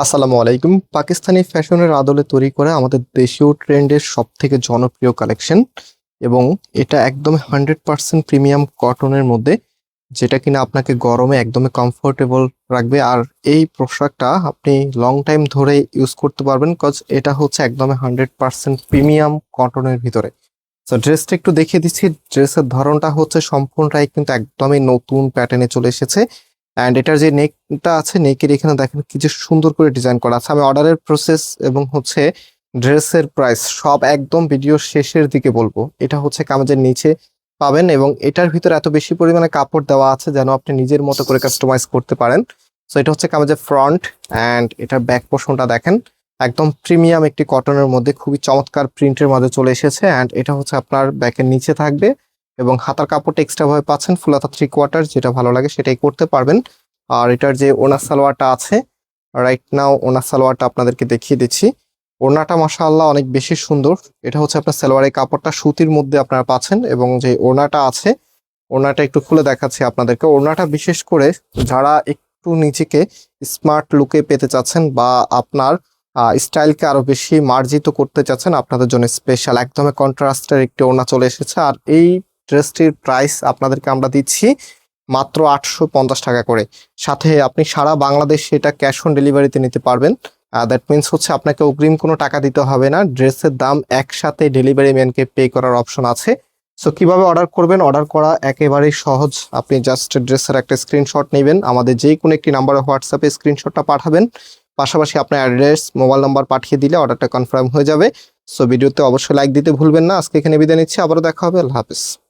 আসসালামু আলাইকুম। পাকিস্তানি ফ্যাশনের আদলে তৈরি করা আমাদের দেশীয় ট্রেন্ডের সবথেকে জনপ্রিয় কালেকশন এবং এটা একদমই 100% প্রিমিয়াম কটনের মধ্যে, যেটা কিনা আপনাকে গরমে একদমই কমফোর্টেবল রাখবে। আর এই পোশাকটা আপনি লং টাইম ধরে ইউজ করতে পারবেন, কজ এটা হচ্ছে একদমই 100% প্রিমিয়াম কটনের ভিতরে। তো ড্রেসটা একটু দেখিয়ে দিচ্ছি। ড্রেসের ধরনটা হচ্ছে সম্পূর্ণটাই কিন্তু একদমই নতুন প্যাটার্নে চলে এসেছে। অ্যান্ড এটার যে নেকটা আছে, নেকের এখানে দেখেন কি যে সুন্দর করে ডিজাইন করা আছে। আমি অর্ডারের প্রসেস এবং হচ্ছে ড্রেসের প্রাইস সব একদম ভিডিওর শেষের দিকে বলবো। এটা হচ্ছে কামিজের নিচে পাবেন এবং এটার ভিতরে এত বেশি পরিমাণে কাপড় দেওয়া আছে যেন আপনি নিজের মতো করে কাস্টমাইজ করতে পারেন। সো এটা হচ্ছে কামিজের ফ্রন্ট, অ্যান্ড এটার ব্যাক পোর্শনটা দেখেন একদম প্রিমিয়াম একটি কটনের মধ্যে খুবই চমৎকার প্রিন্টের মধ্যে চলে এসেছে। অ্যান্ড এটা হচ্ছে আপনার ব্যাকের নিচে থাকবে এবং হাতার কাপড়টা এক্সট্রা ভাবে পাচ্ছেন ফুল হাতা 3/4, যেটা ভালো লাগে সেটাই করতে পারবেন। আর এটার যে ওনার সালোয়ারটা আছে, রাইট নাও ওনার সালোয়ারটা আপনাদেরকে দেখিয়ে দিচ্ছি। ওড়নাটা মাশাআল্লাহ অনেক বেশি সুন্দর। এটা হচ্ছে আপনার সালোয়ারের কাপড়টা সুতির মধ্যে আপনারা পাচ্ছেন এবং যে ওড়নাটা আছে, ওড়নাটা একটু খুলে দেখাচ্ছি আপনাদেরকে। ওড়নাটা বিশেষ করে যারা একটু নিজেকে স্মার্ট লুকে পেতে চাচ্ছেন বা আপনার স্টাইলকে আরো বেশি মার্জিত করতে চাচ্ছেন, আপনাদের জন্য স্পেশাল একদমই কন্ট্রাস্টের একটি ওড়না চলে এসেছে। আর এই ড্রেসটির প্রাইস আপনাদেরকে আমরা দিচ্ছি মাত্র 850 টাকা করে। সাথে আপনি সারা বাংলাদেশ এটা ক্যাশ অন ডেলিভারিতে নিতে পারবেন। দ্যাট মিনস হচ্ছে আপনাকে অগ্রিম কোনো টাকা দিতে হবে না। ড্রেসের দাম একসাথে ডেলিভারি ম্যানকে পে করার অপশন আছে। সো কিভাবে অর্ডার করবেন? অর্ডার করা একেবারেই সহজ। আপনি জাস্ট ড্রেসের একটা স্ক্রিনশট নেবেন, আমাদের যে কোনো একটি নাম্বারে হোয়াটসঅ্যাপে স্ক্রিনশটটা পাঠাবেন, পাশাপাশি আপনার অ্যাড্রেস মোবাইল নাম্বার পাঠিয়ে দিলে অর্ডারটা কনফার্ম হয়ে যাবে। সো ভিডিওতে অবশ্যই লাইক দিতে ভুলবেন না। আজকে এখানে বিদায় নিচ্ছি, আবারও দেখা হবে। আল্লাহ হাফেজ।